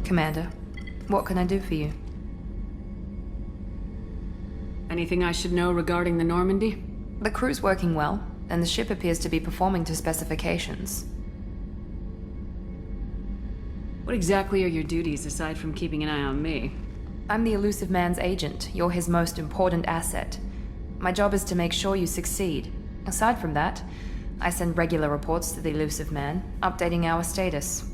Commander, what can I do for you? Anything I should know regarding the Normandy? The crew's working well, and the ship appears to be performing to specifications. What exactly are your duties aside from keeping an eye on me? I'm the Elusive Man's agent. You're his most important asset. My job is to make sure you succeed. Aside from that, I send regular reports to the Elusive Man, updating our status.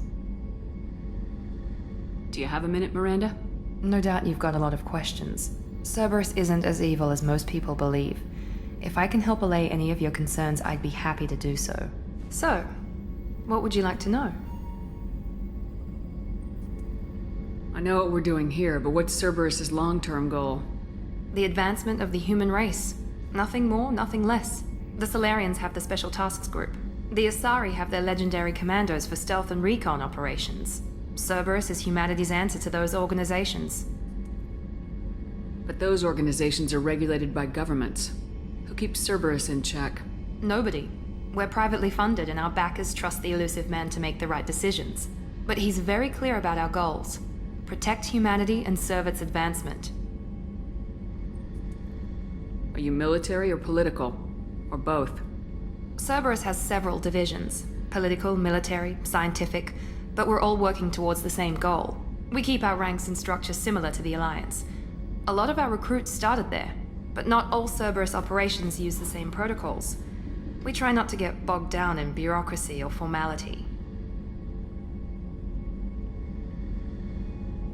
Do you have a minute, Miranda? No doubt you've got a lot of questions. Cerberus isn't as evil as most people believe. If I can help allay any of your concerns, I'd be happy to do so. So, what would you like to know? I know what we're doing here, but what's Cerberus's long-term goal? The advancement of the human race. Nothing more, nothing less. The Solarians have the Special Tasks Group. The Asari have their legendary commandos for stealth and recon operations. Cerberus is humanity's answer to those organizations. But those organizations are regulated by governments. Who keeps Cerberus in check? Nobody. We're privately funded and our backers trust the Elusive Man to make the right decisions. But he's very clear about our goals. Protect humanity and serve its advancement. Are you military or political? Or both? Cerberus has several divisions. Political, military, scientific, but we're all working towards the same goal. We keep our ranks and structure similar to the Alliance. A lot of our recruits started there, but not all Cerberus operations use the same protocols. We try not to get bogged down in bureaucracy or formality.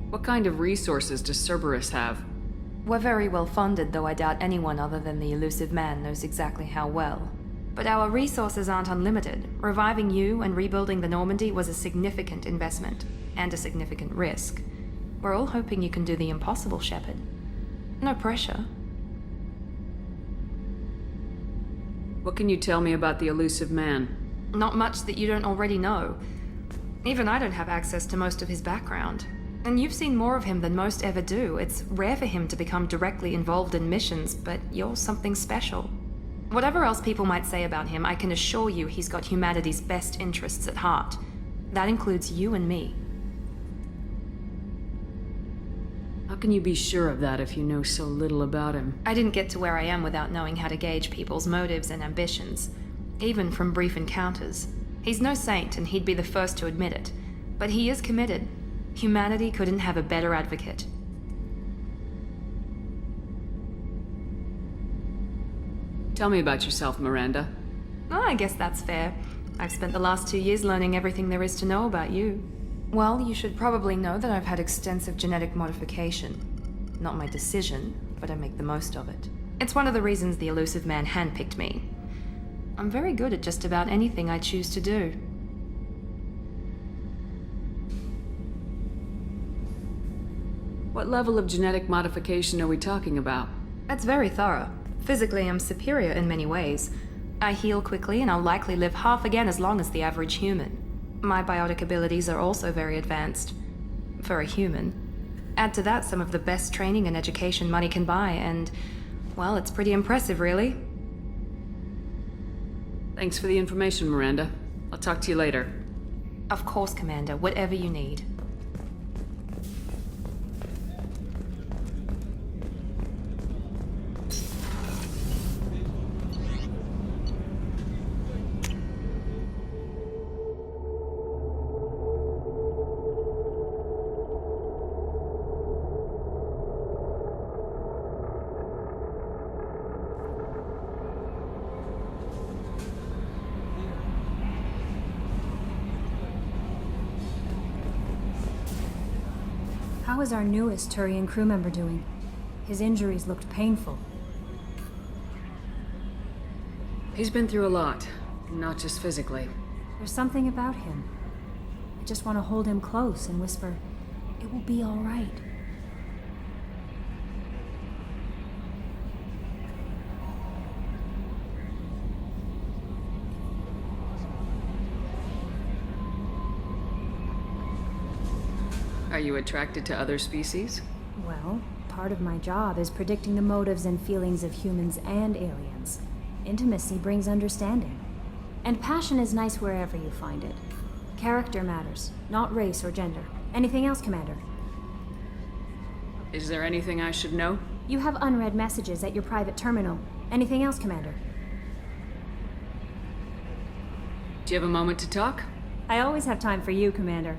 What kind of resources does Cerberus have? We're very well funded, though I doubt anyone other than the Elusive Man knows exactly how well. But our resources aren't unlimited. Reviving you and rebuilding the Normandy was a significant investment, and a significant risk. We're all hoping you can do the impossible, Shepard. No pressure. What can you tell me about the Elusive Man? Not much that you don't already know. Even I don't have access to most of his background. And you've seen more of him than most ever do. It's rare for him to become directly involved in missions, but you're something special. Whatever else people might say about him, I can assure you he's got humanity's best interests at heart. That includes you and me. How can you be sure of that if you know so little about him? I didn't get to where I am without knowing how to gauge people's motives and ambitions, even from brief encounters. He's no saint, and he'd be the first to admit it. But he is committed. Humanity couldn't have a better advocate. Tell me about yourself, Miranda. Oh, I guess that's fair. I've spent the last 2 years learning everything there is to know about you. Well, you should probably know that I've had extensive genetic modification. Not my decision, but I make the most of it. It's one of the reasons the Elusive Man handpicked me. I'm very good at just about anything I choose to do. What level of genetic modification are we talking about? It's very thorough. Physically, I'm superior in many ways. I heal quickly, and I'll likely live half again as long as the average human. My biotic abilities are also very advanced. For a human. Add to that some of the best training and education money can buy, and, well, it's pretty impressive, really. Thanks for the information, Miranda. I'll talk to you later. Of course, Commander, whatever you need. How is our newest Turian crew member doing? His injuries looked painful. He's been through a lot, not just physically. There's something about him. I just want to hold him close and whisper, "It will be all right." Are you attracted to other species? Well, part of my job is predicting the motives and feelings of humans and aliens. Intimacy brings understanding. And passion is nice wherever you find it. Character matters, not race or gender. Anything else, Commander? Is there anything I should know? You have unread messages at your private terminal. Anything else, Commander? Do you have a moment to talk? I always have time for you, Commander.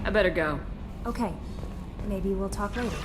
I better go. Okay. Maybe we'll talk later.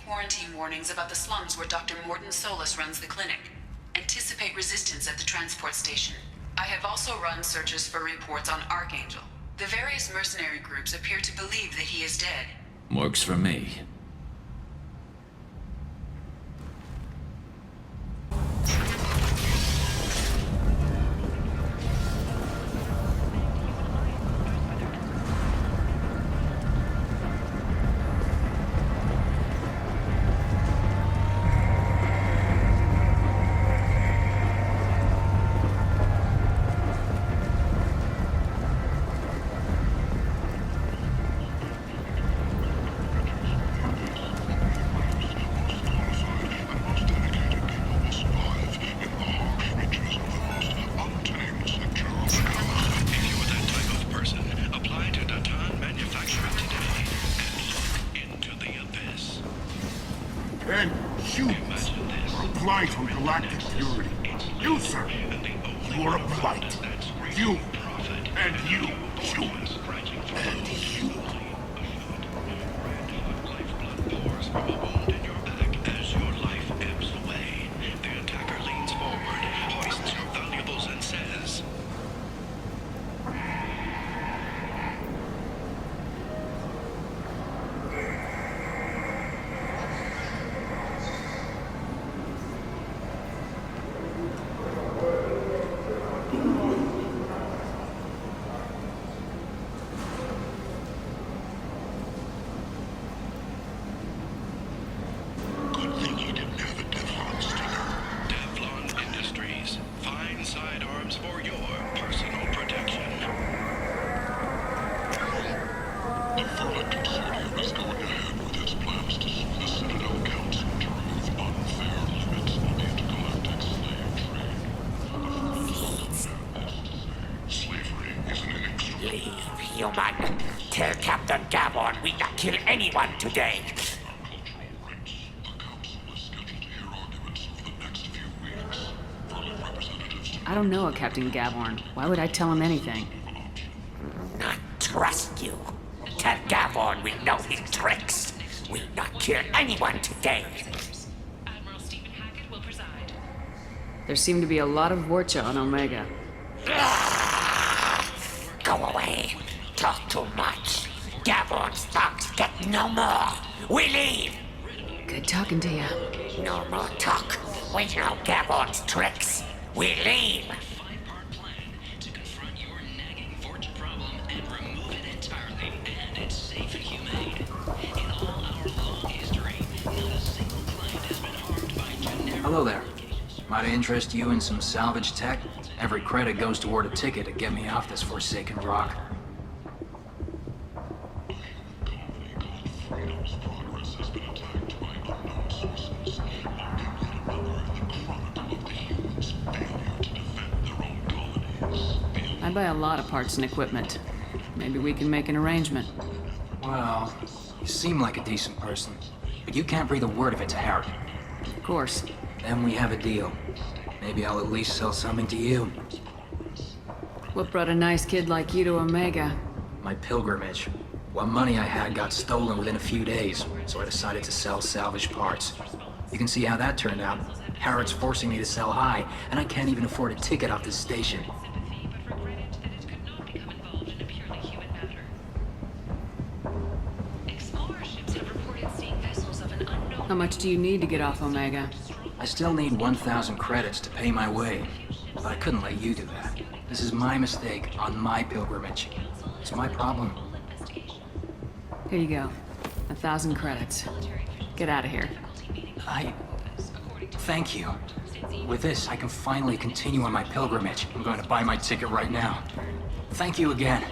Quarantine warnings about the slums where Dr. Morton Solus runs the clinic. Anticipate resistance at the transport station. I have also run searches for reports on Archangel. The various mercenary groups appear to believe that he is dead. Works for me. galactic purity. You, sir, you are a blight. You, and you, human, and you. Human, tell Captain Gavon we not kill anyone today. I don't know a Captain Gavorn. Why would I tell him anything? Not trust you. Tell Gavon we know his tricks. We not kill anyone today. Admiral Stephen Hackett will preside. There seem to be a lot of Vorcha on Omega. Go away. Talk too much. Gavon's thoughts get no more. We leave. Good talking to you. No more talk. We know Gavon's tricks. We leave. Five-part plan to confront your nagging Vorcha problem and remove it entirely, and it's safe and humane. In all our long history, not a single client has been harmed by generic... Hello there. Might I interest you in some salvage tech? Every credit goes toward a ticket to get me off this forsaken rock. I buy a lot of parts and equipment. Maybe we can make an arrangement. Well, you seem like a decent person, but you can't breathe a word of it to Harry. Of course. Then we have a deal. Maybe I'll at least sell something to you. What brought a nice kid like you to Omega? My pilgrimage. What money I had got stolen within a few days, so I decided to sell salvage parts. You can see how that turned out. Harrod's forcing me to sell high, and I can't even afford a ticket off this station. But regretted that it could not become involved in a purely human matter. Explorer ships have reported seeing vessels of an unknown... How much do you need to get off Omega? I still need 1,000 credits to pay my way, but I couldn't let you do that. This is my mistake on my pilgrimage. It's my problem. Here you go. 1,000 credits. Get out of here. Thank you. With this, I can finally continue on my pilgrimage. I'm going to buy my ticket right now. Thank you again.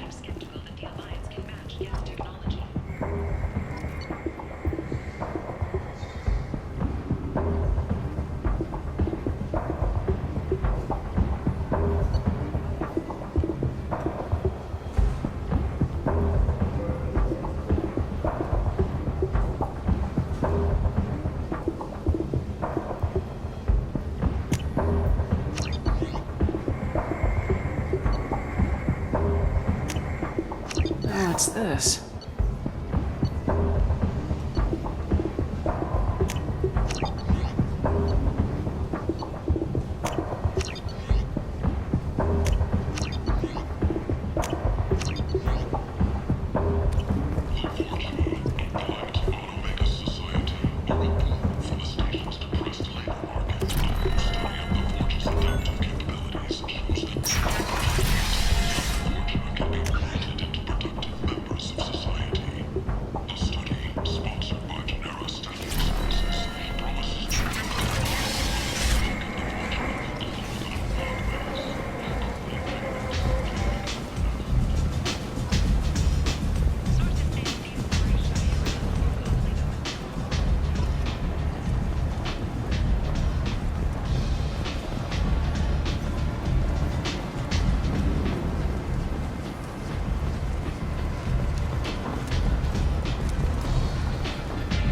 What's this?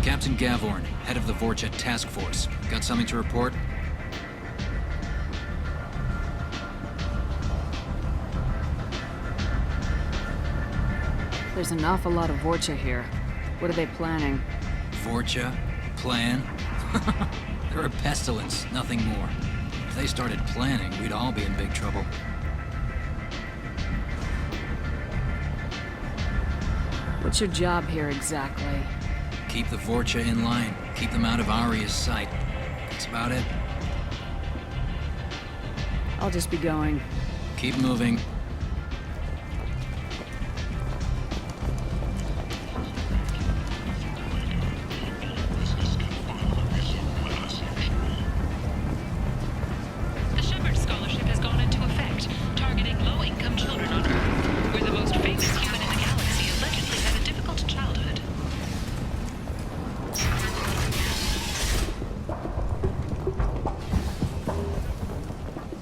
Captain Gavorn, head of the Vorcha Task Force. Got something to report? There's an awful lot of Vorcha here. What are they planning? Vorcha? Plan? They're a pestilence, nothing more. If they started planning, we'd all be in big trouble. What's your job here exactly? Keep the Vorcha in line. Keep them out of Aria's sight. That's about it. I'll just be going. Keep moving. The Shepard Scholarship has gone into effect, targeting low-income children on Earth, where the most famous human in the galaxy allegedly had a difficult childhood.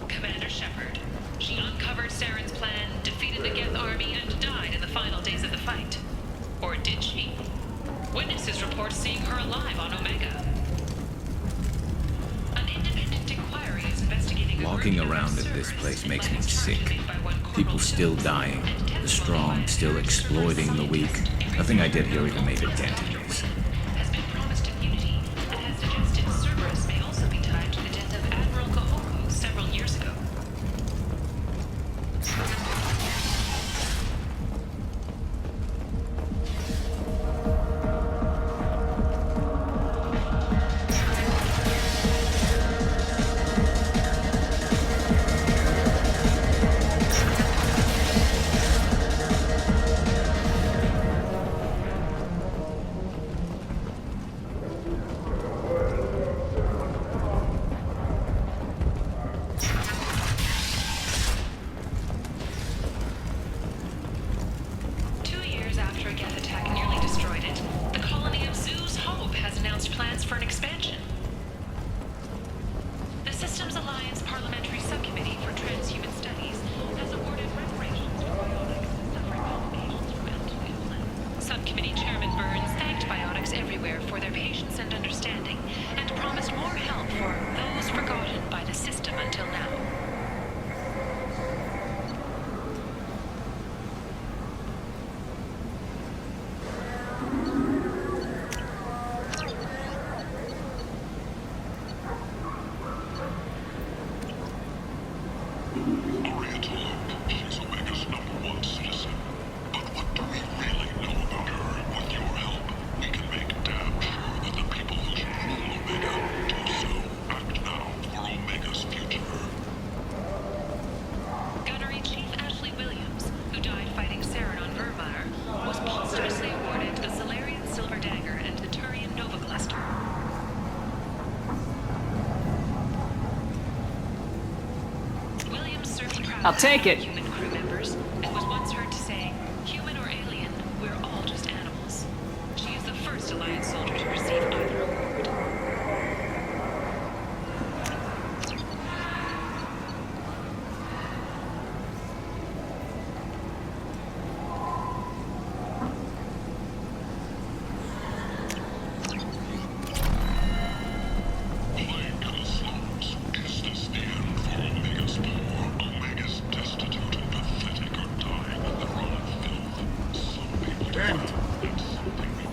Commander Shepard. She uncovered Saren's plan, defeated the Geth army, and died in the final days of the fight. Or did she? Witnesses report seeing her alive on Omega. An independent inquiry is investigating. Walking around in this place makes me sick. People still dying. The strong still exploiting the weak. Nothing I did here even made a dent in this. Has been promised immunity and has suggested Cerberus may also be tied to the death of Admiral Kahoko several years ago. Plans for an expansion. The Systems Alliance Parliamentary Subcommittee for Transhuman Studies has awarded reparations to biotics suffering complications from alien illness. Subcommittee Chairman Burns thanked biotics everywhere for their patience and understanding, and promised more help for those forgotten by the system until now. I'll take it. Human crew members, and was once heard to say, "Human or alien, we're all just animals." She is the first Alliance soldier to receive either award.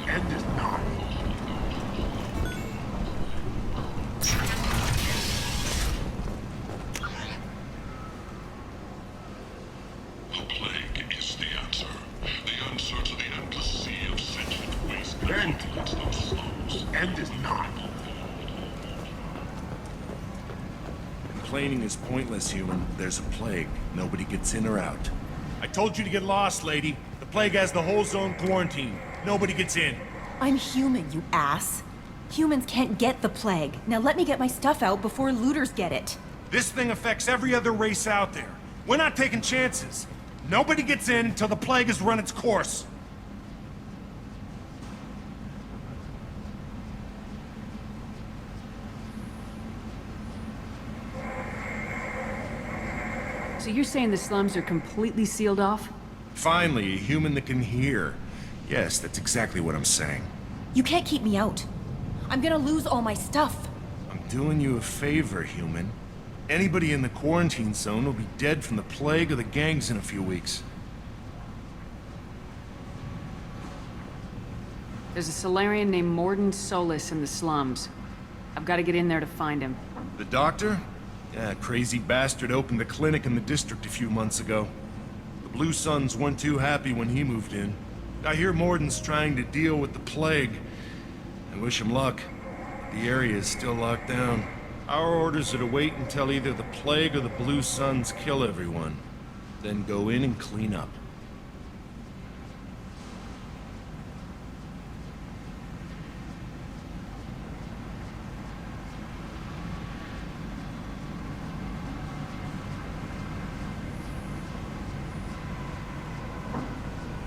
End is not. The plague is the answer. The answer to the endless sea of sentient waste. End is not. Complaining is pointless, human. There's a plague. Nobody gets in or out. I told you to get lost, lady. The plague has the whole zone quarantined. Nobody gets in. I'm human, you ass. Humans can't get the plague. Now let me get my stuff out before looters get it. This thing affects every other race out there. We're not taking chances. Nobody gets in until the plague has run its course. So you're saying the slums are completely sealed off? Finally, a human that can hear. Yes, that's exactly what I'm saying. You can't keep me out. I'm gonna lose all my stuff. I'm doing you a favor, human. Anybody in the quarantine zone will be dead from the plague or the gangs in a few weeks. There's a Solarian named Morden Solis in the slums. I've got to get in there to find him. The doctor? Yeah, crazy bastard opened a clinic in the district a few months ago. The Blue Suns weren't too happy when he moved in. I hear Morden's trying to deal with the plague. I wish him luck. The area is still locked down. Our orders are to wait until either the plague or the Blue Suns kill everyone. Then go in and clean up.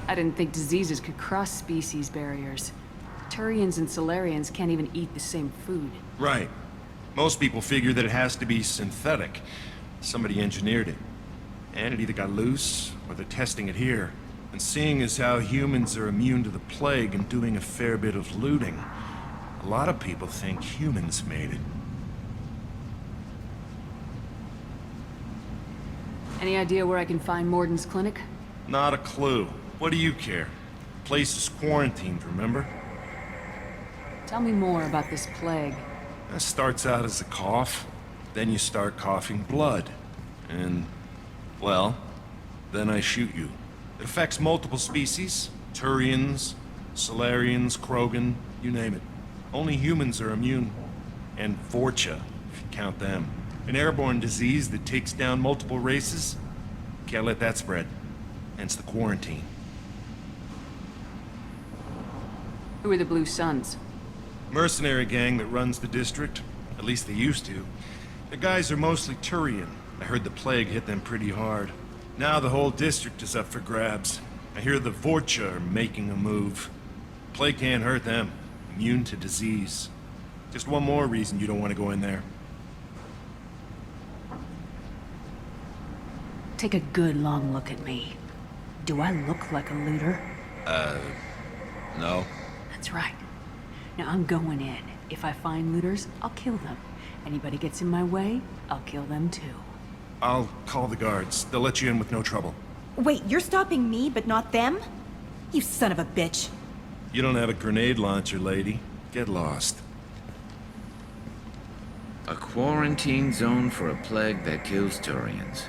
I didn't think diseases could cross species barriers. Turians and Solarians can't even eat the same food. Right. Most people figure that it has to be synthetic. Somebody engineered it. And it either got loose, or they're testing it here. And seeing as how humans are immune to the plague and doing a fair bit of looting, a lot of people think humans made it. Any idea where I can find Morden's clinic? Not a clue. What do you care? The place is quarantined, remember? Tell me more about this plague. It starts out as a cough, then you start coughing blood. And, well, then I shoot you. It affects multiple species. Turians, Solarians, Krogan, you name it. Only humans are immune. And Vorcha, if you count them. An airborne disease that takes down multiple races. Can't let that spread. Hence the quarantine. Who are the Blue Suns? Mercenary gang that runs the district. At least they used to. The guys are mostly Turian. I heard the plague hit them pretty hard. Now the whole district is up for grabs. I hear the Vorcha are making a move. Plague can't hurt them. Immune to disease. Just one more reason you don't want to go in there. Take a good long look at me. Do I look like a looter? No. That's right. Now I'm going in. If I find looters, I'll kill them. Anybody gets in my way, I'll kill them too. I'll call the guards. They'll let you in with no trouble. Wait, you're stopping me, but not them? You son of a bitch. You don't have a grenade launcher, lady. Get lost. A quarantine zone for a plague that kills Turians.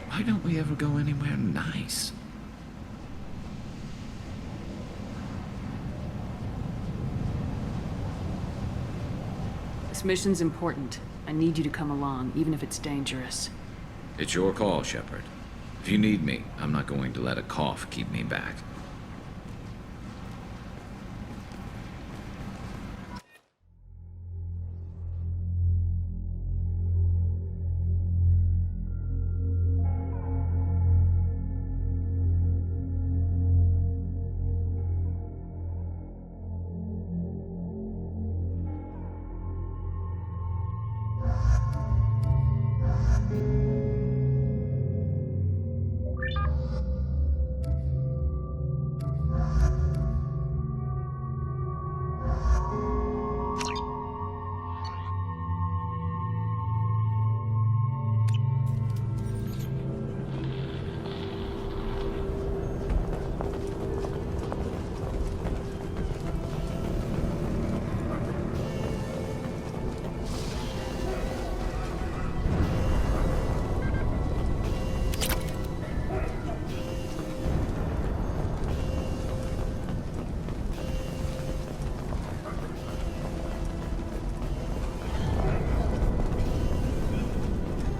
Why don't we ever go anywhere nice? This mission's important. I need you to come along, even if it's dangerous. It's your call, Shepard. If you need me, I'm not going to let a cough keep me back.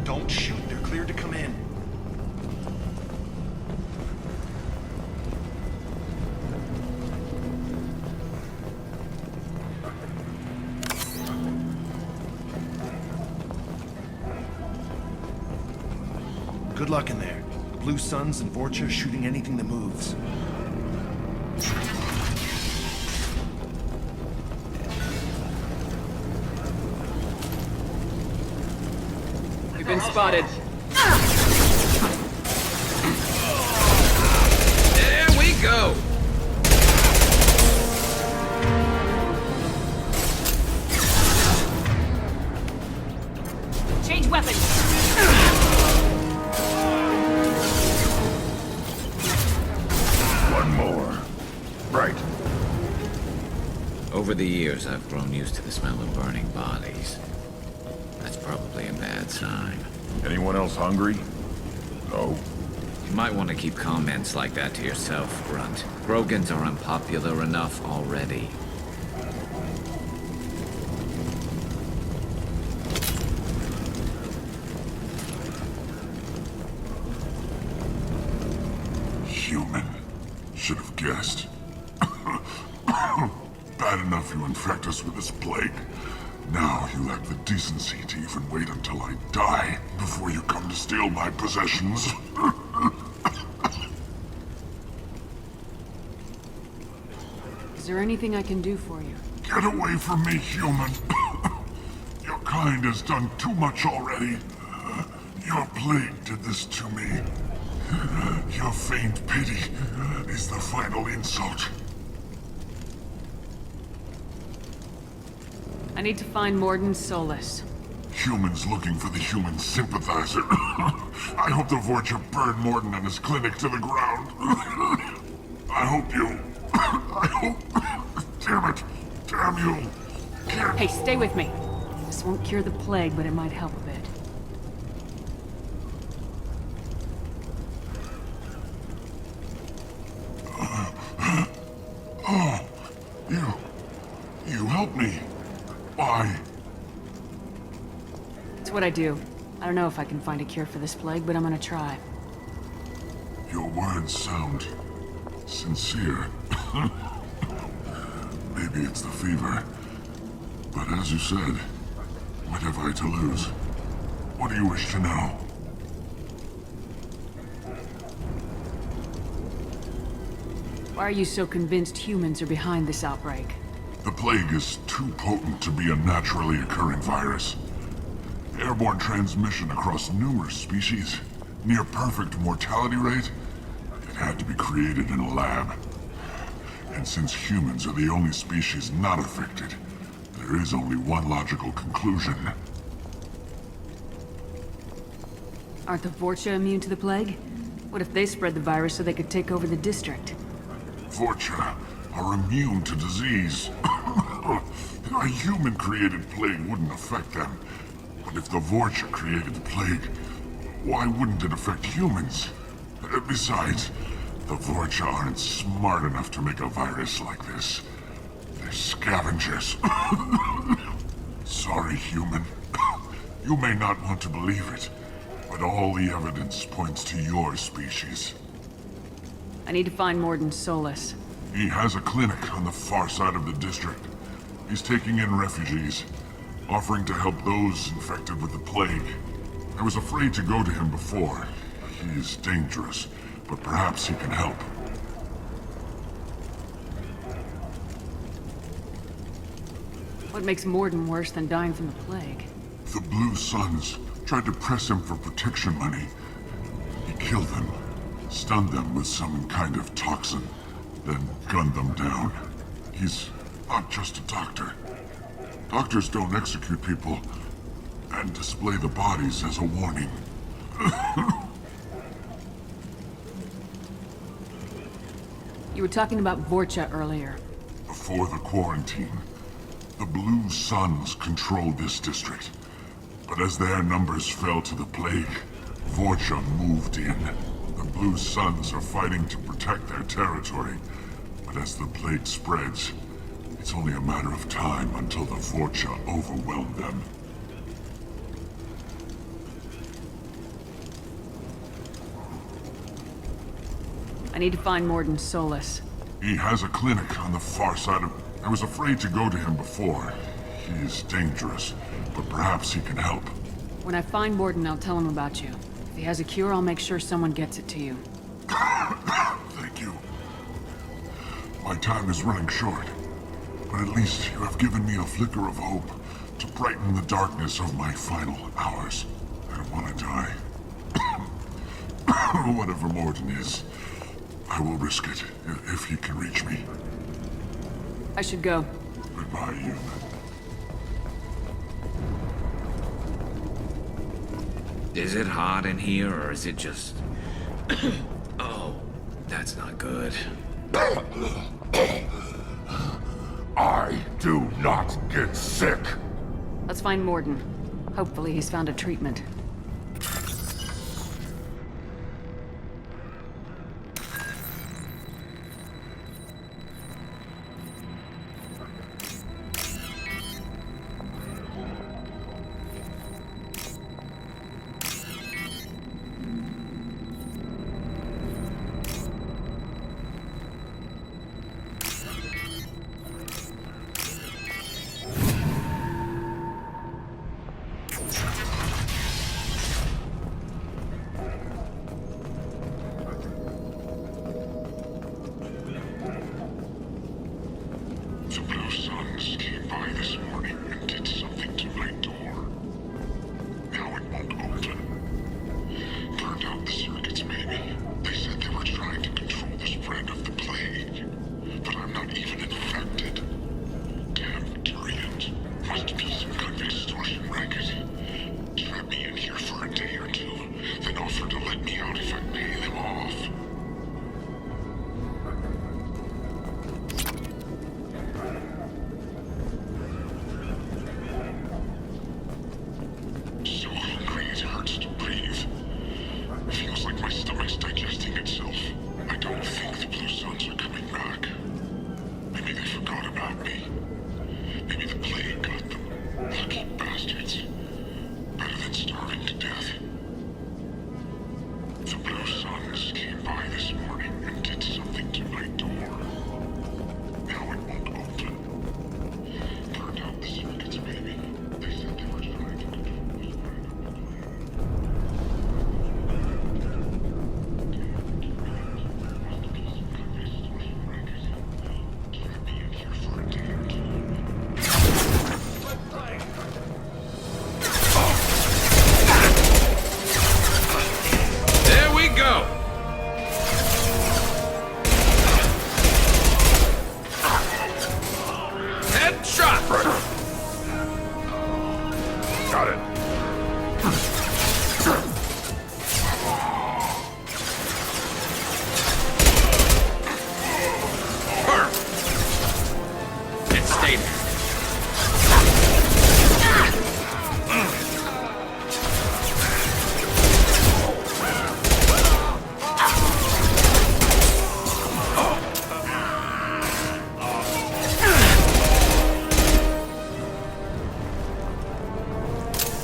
Don't shoot. They're cleared to come in. Good luck in there. The Blue Suns and Vorcha shooting anything that moves. You've been spotted. There we go! Change weapons! One more. Right. Over the years, I've grown used to the smell of burning bodies. That's probably a bad sign. Anyone else hungry? No? You might want to keep comments like that to yourself, Grunt. Krogans are unpopular enough already. Human. Should have guessed. Bad enough you infect us with this plague. Now you lack the decency to even wait until I die before you come to steal my possessions. Is there anything I can do for you? Get away from me, human. Your kind has done too much already. Your plague did this to me. Your faint pity is the final insult. I need to find Morden Solus. Humans looking for the human sympathizer. I hope the Vorcha burned Morden and his clinic to the ground. I hope you... I hope... Damn it. Damn you. Hey, stay with me. This won't cure the plague, but it might help a bit. Oh, you helped me. Why? It's what I do. I don't know if I can find a cure for this plague, but I'm gonna try. Your words sound sincere. Maybe it's the fever. But as you said, what have I to lose? What do you wish to know? Why are you so convinced humans are behind this outbreak? The plague is too potent to be a naturally occurring virus. Airborne transmission across numerous species, near perfect mortality rate. It had to be created in a lab. And since humans are the only species not affected, there is only one logical conclusion. Aren't the Vorcha immune to the plague? What if they spread the virus so they could take over the district? Vorcha are immune to disease. A human-created plague wouldn't affect them. But if the Vorcha created the plague, why wouldn't it affect humans? Besides, the Vorcha aren't smart enough to make a virus like this. They're scavengers. Sorry, human. You may not want to believe it, but all the evidence points to your species. I need to find Morden Solus. He has a clinic on the far side of the district. He's taking in refugees, offering to help those infected with the plague. I was afraid to go to him before. He is dangerous, but perhaps he can help. What makes Morden worse than dying from the plague? The Blue Suns tried to press him for protection money. He killed them, stunned them with some kind of toxin, then gunned them down. He's not just a doctor. Doctors don't execute people and display the bodies as a warning. You were talking about Vorcha earlier. Before the quarantine, the Blue Suns controlled this district. But as their numbers fell to the plague, Vorcha moved in. The Blue Suns are fighting to protect their territory. But as the plague spreads, it's only a matter of time until the Vorcha overwhelm them. I need to find Morden Solus. He has a clinic on the far side of... I was afraid to go to him before. He is dangerous, but perhaps he can help. When I find Morden, I'll tell him about you. If he has a cure, I'll make sure someone gets it to you. Thank you. My time is running short, but at least you have given me a flicker of hope to brighten the darkness of my final hours. I don't want to die. Whatever Morden is, I will risk it if he can reach me. I should go. Goodbye, human. Is it hot in here, or is it just... Oh, that's not good. I do not get sick. Let's find Morden. Hopefully he's found a treatment. The Blue Suns came by this morning and did something to my door. Now it won't open. Turned out the circuits maybe. They said they were trying to control the spread of the plague. But I'm not even infected. Damn Turians. Must be some kind of extortion racket. Trap me in here for a day or two, then offer to let me out if I pay them off. So hungry it hurts to breathe. Feels like my stomach's digesting itself. I don't think the Blue Suns are coming back. Maybe they forgot about me. Maybe the plague got them. Lucky bastards. Better than starving to death. The Blue Suns came by this morning and did something to my door. Now it won't open. Turned out the circuits maybe. They said they were trying to control the spread of the There we go! Headshot! Got it. It stayed there.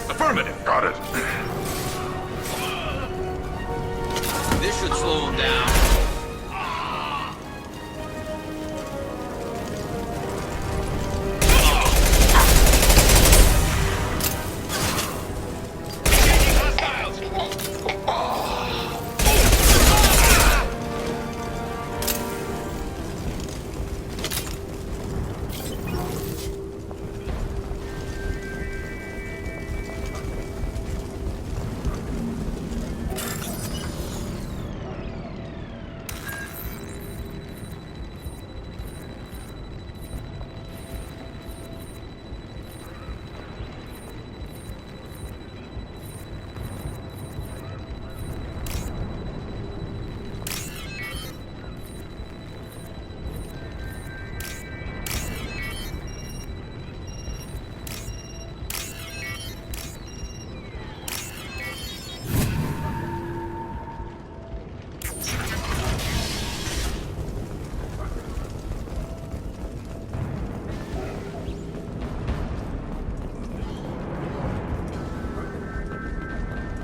Affirmative. Got it. This should slow him down.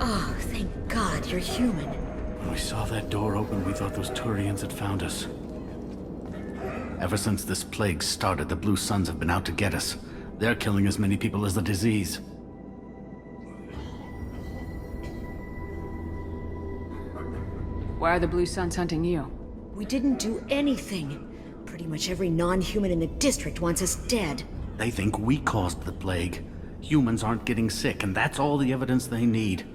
Oh, thank God you're human. When we saw that door open, we thought those Turians had found us. Ever since this plague started, the Blue Suns have been out to get us. They're killing as many people as the disease. Why are the Blue Suns hunting you? We didn't do anything. Pretty much every non-human in the district wants us dead. They think we caused the plague. Humans aren't getting sick, and that's all the evidence they need.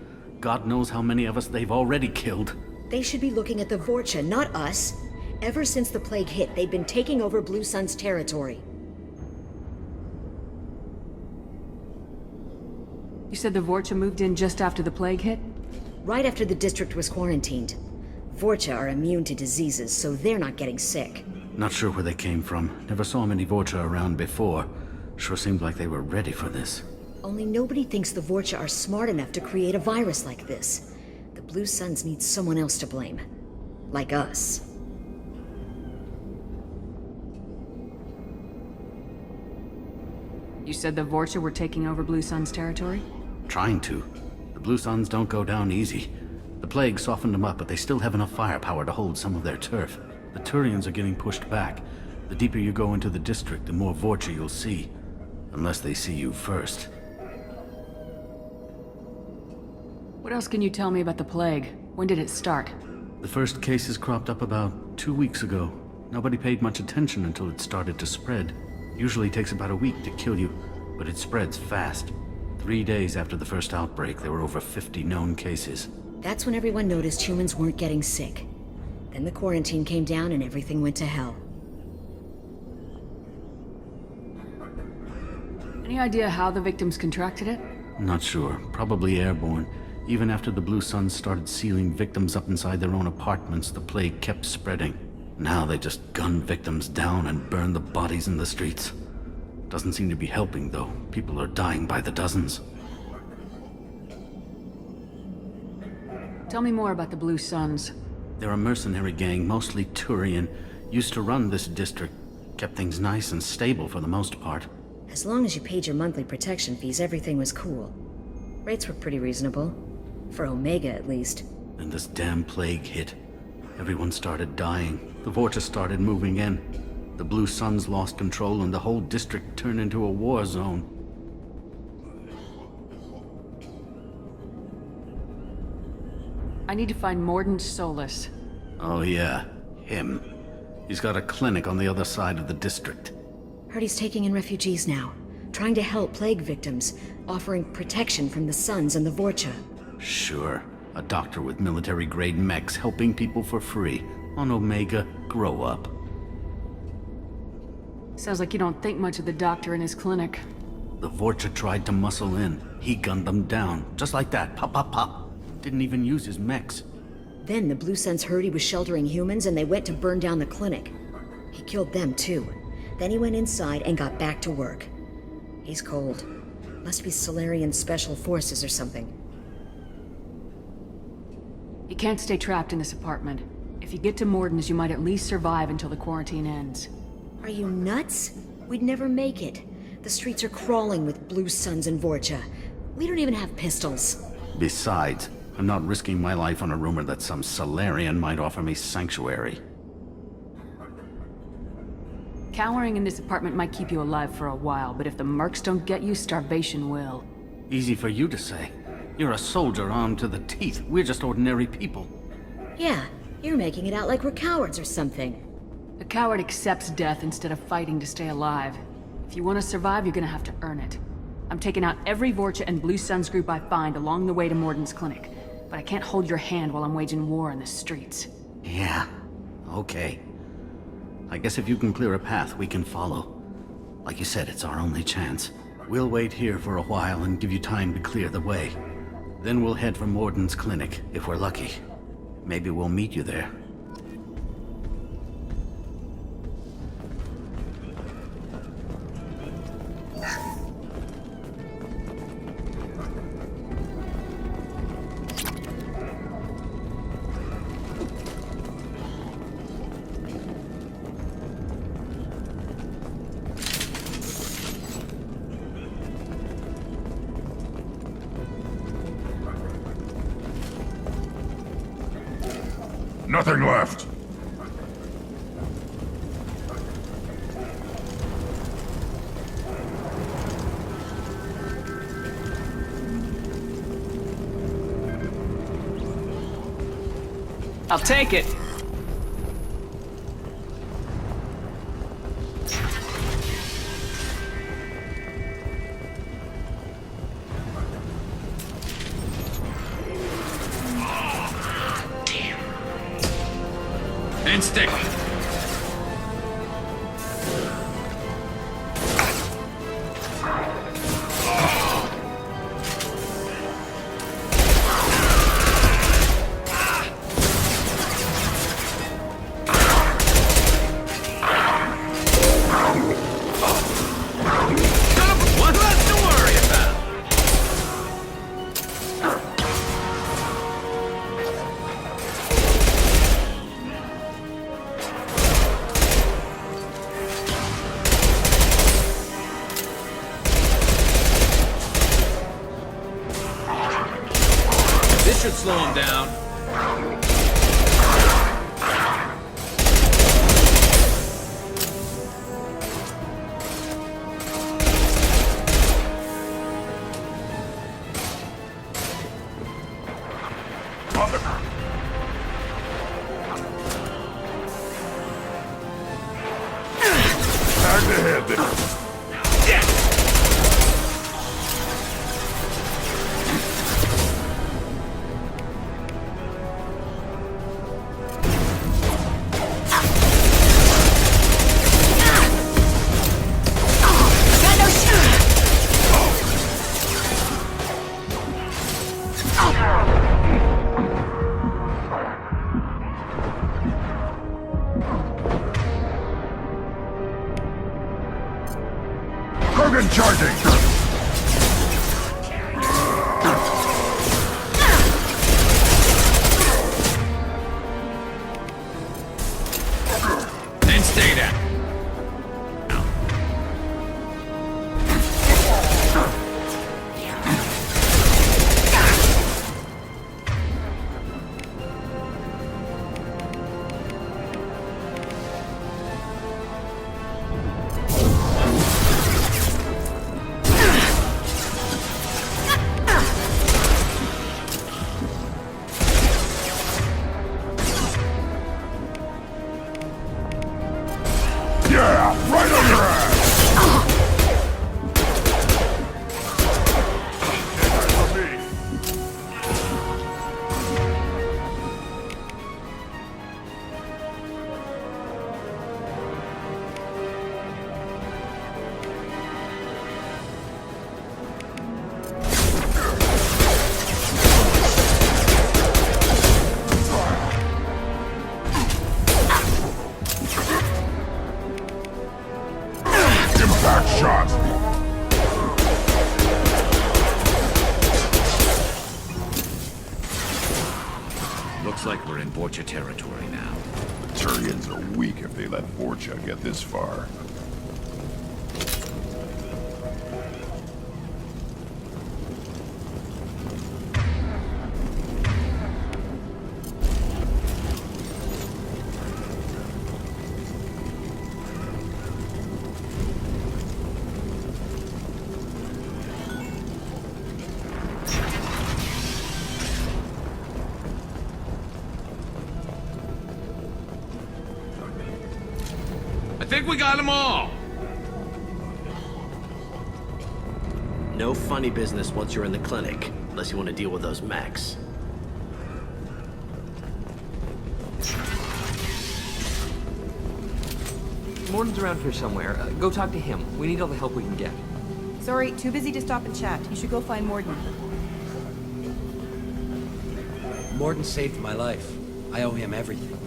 God knows how many of us they've already killed. They should be looking at the Vorcha, not us. Ever since the plague hit, they've been taking over Blue Sun's territory. You said the Vorcha moved in just after the plague hit? Right after the district was quarantined. Vorcha are immune to diseases, so they're not getting sick. Not sure where they came from. Never saw many Vorcha around before. Sure seemed like they were ready for this. Only nobody thinks the Vorcha are smart enough to create a virus like this. The Blue Suns need someone else to blame. Like us. You said the Vorcha were taking over Blue Sun's territory? Trying to. The Blue Suns don't go down easy. The plague softened them up, but they still have enough firepower to hold some of their turf. The Turians are getting pushed back. The deeper you go into the district, the more Vorcha you'll see. Unless they see you first. What else can you tell me about the plague? When did it start? The first cases cropped up about 2 weeks ago. Nobody paid much attention until it started to spread. Usually takes about a week to kill you, but it spreads fast. 3 days after the first outbreak, there were over 50 known cases. That's when everyone noticed humans weren't getting sick. Then the quarantine came down and everything went to hell. Any idea how the victims contracted it? Not sure. Probably airborne. Even after the Blue Suns started sealing victims up inside their own apartments, the plague kept spreading. Now they just gun victims down and burn the bodies in the streets. Doesn't seem to be helping, though. People are dying by the dozens. Tell me more about the Blue Suns. They're a mercenary gang, mostly Turian. Used to run this district. Kept things nice and stable for the most part. As long as you paid your monthly protection fees, everything was cool. Rates were pretty reasonable. For Omega, at least. Then this damn plague hit. Everyone started dying. The Vorcha started moving in. The Blue Suns lost control and the whole district turned into a war zone. I need to find Mordin Solus. Oh yeah, him. He's got a clinic on the other side of the district. Heard he's taking in refugees now. Trying to help plague victims. Offering protection from the Suns and the Vorcha. Sure. A doctor with military-grade mechs helping people for free. On Omega, grow up. Sounds like you don't think much of the doctor in his clinic. The Vorcha tried to muscle in. He gunned them down. Just like that. Pop, pop, pop. Didn't even use his mechs. Then the Blue Suns heard he was sheltering humans and they went to burn down the clinic. He killed them too. Then he went inside and got back to work. He's cold. Must be Solarian Special Forces or something. You can't stay trapped in this apartment. If you get to Mordin's, you might at least survive until the quarantine ends. Are you nuts? We'd never make it. The streets are crawling with Blue Suns and Vorcha. We don't even have pistols. Besides, I'm not risking my life on a rumor that some Solarian might offer me sanctuary. Cowering in this apartment might keep you alive for a while, but if the mercs don't get you, starvation will. Easy for you to say. You're a soldier armed to the teeth. We're just ordinary people. Yeah, you're making it out like we're cowards or something. A coward accepts death instead of fighting to stay alive. If you want to survive, you're gonna have to earn it. I'm taking out every Vorcha and Blue Suns group I find along the way to Mordin's clinic. But I can't hold your hand while I'm waging war in the streets. Yeah, okay. I guess if you can clear a path, we can follow. Like you said, it's our only chance. We'll wait here for a while and give you time to clear the way. Then we'll head for Mordin's clinic, if we're lucky. Maybe we'll meet you there. Nothing left. I'll take it. Instinct! This should slow him down. Time to head there. Krogan charging! Then stay there. Yeah, right on your ass! For me. Impact shot! Looks like we're in Vorcha territory now. Turians are weak if they let Vorcha get this far. I think we got them all! No funny business once you're in the clinic, unless you want to deal with those mechs. Morden's around here somewhere. Go talk to him. We need all the help we can get. Sorry, too busy to stop and chat. You should go find Morden. Morden saved my life. I owe him everything.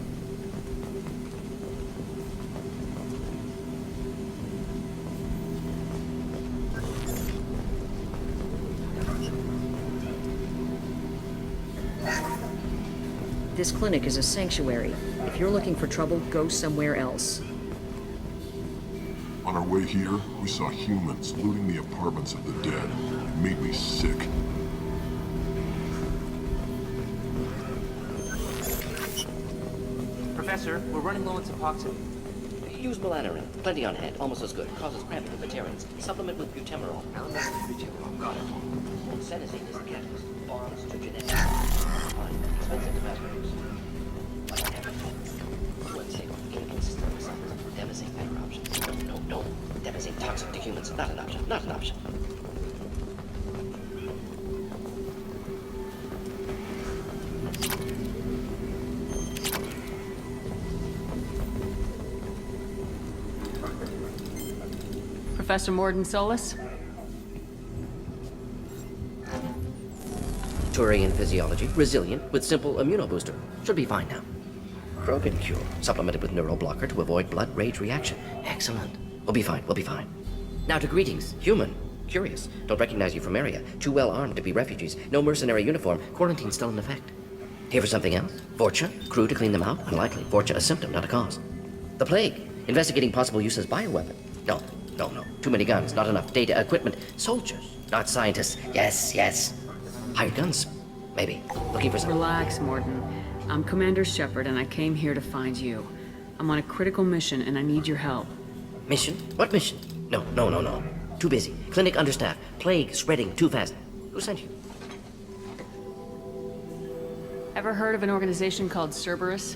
This clinic is a sanctuary. If you're looking for trouble, go somewhere else. On our way here, we saw humans looting the apartments of the dead. It made me sick. Professor, we're running low on Suboxone. Use Melanorin. Plenty on hand. Almost as good. Causes cramping of veterans. Supplement with butemerol. Butemerol. Got it. Senesine is the catalyst. Bonds to genetics. Fine. Expensive to mass produce. Unstable. Inconsistent results. Devastating better options. No. Devastating toxic to humans. Not an option. Not an option. Professor Morden Solus? Turian physiology. Resilient with simple immunobooster. Should be fine now. Krogan cure. Supplemented with neural blocker to avoid blood rage reaction. Excellent. We'll be fine. Now to greetings. Human. Curious. Don't recognize you from area. Too well armed to be refugees. No mercenary uniform. Quarantine still in effect. Here for something else? Vorcha? Crew to clean them out? Unlikely. Vorcha a symptom, not a cause. The plague. Investigating possible use as bioweapon. No. Too many guns, not enough data, equipment. Soldiers, not scientists. Yes. Hired guns. Maybe. Looking for something. Relax, Morden. I'm Commander Shepard, and I came here to find you. I'm on a critical mission, and I need your help. Mission? What mission? No. Too busy. Clinic understaffed. Plague spreading too fast. Who sent you? Ever heard of an organization called Cerberus?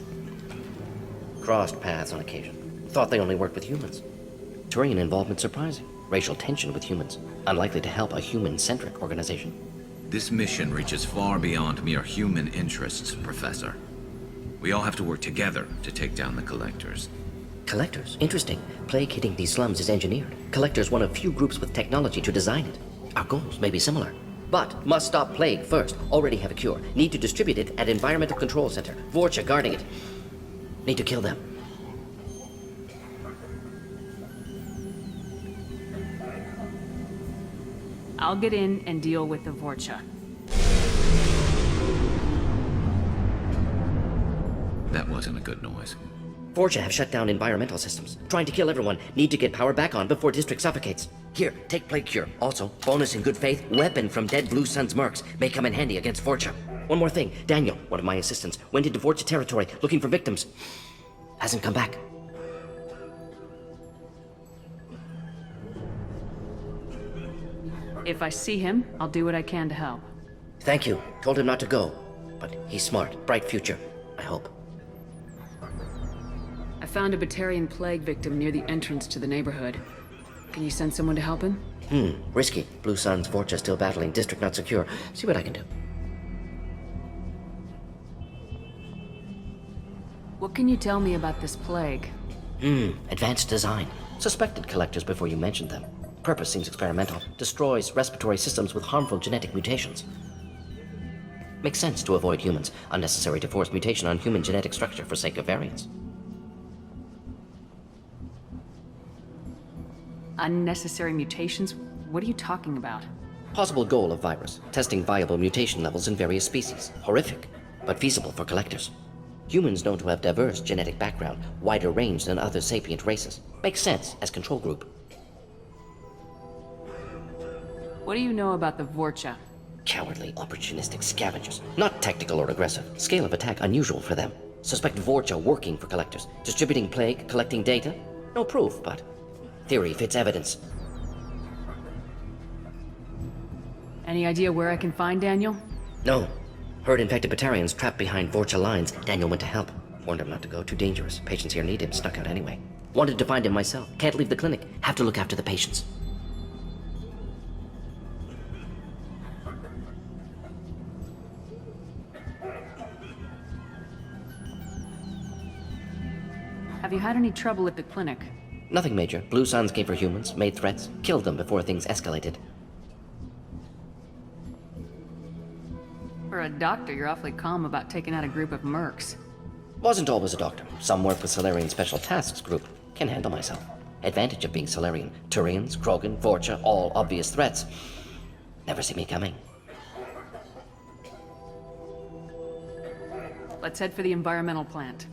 Crossed paths on occasion. Thought they only worked with humans. Turian involvement surprising. Racial tension with humans. Unlikely to help a human-centric organization. This mission reaches far beyond mere human interests, Professor. We all have to work together to take down the Collectors. Collectors? Interesting. Plague hitting these slums is engineered. Collectors one of few groups with technology to design it. Our goals may be similar. But must stop Plague first. Already have a cure. Need to distribute it at Environmental Control Center. Vorcha guarding it. Need to kill them. I'll get in and deal with the Vorcha. That wasn't a good noise. Vorcha have shut down environmental systems. Trying to kill everyone. Need to get power back on before District suffocates. Here, take Plague Cure. Also, bonus in good faith, weapon from dead Blue Sun's mercs. May come in handy against Vorcha. One more thing. Daniel, one of my assistants, went into Vorcha territory looking for victims. Hasn't come back. If I see him, I'll do what I can to help. Thank you. Told him not to go. But he's smart. Bright future. I hope. I found a Batarian plague victim near the entrance to the neighborhood. Can you send someone to help him? Risky. Blue Sun's Vorcha still battling. District not secure. See what I can do. What can you tell me about this plague? Advanced design. Suspected Collectors before you mentioned them. Purpose seems experimental. Destroys respiratory systems with harmful genetic mutations. Makes sense to avoid humans. Unnecessary to force mutation on human genetic structure for sake of variance. Unnecessary mutations? What are you talking about? Possible goal of virus. Testing viable mutation levels in various species. Horrific, but feasible for Collectors. Humans known to have diverse genetic background, wider range than other sapient races. Makes sense as control group. What do you know about the Vorcha? Cowardly, opportunistic scavengers. Not tactical or aggressive. Scale of attack unusual for them. Suspect Vorcha working for Collectors. Distributing plague, collecting data. No proof, but theory fits evidence. Any idea where I can find Daniel? No. Heard infected Batarians trapped behind Vorcha lines. Daniel went to help. Warned him not to go. Too dangerous. Patients here need him. Snuck out anyway. Wanted to find him myself. Can't leave the clinic. Have to look after the patients. Have you had any trouble at the clinic? Nothing major. Blue Suns came for humans, made threats, killed them before things escalated. For a doctor, you're awfully calm about taking out a group of mercs. Wasn't always a doctor. Some work with Solarian Special Tasks Group. Can handle myself. Advantage of being Solarian. Turians, Krogan, Vorcha, all obvious threats. Never see me coming. Let's head for the environmental plant.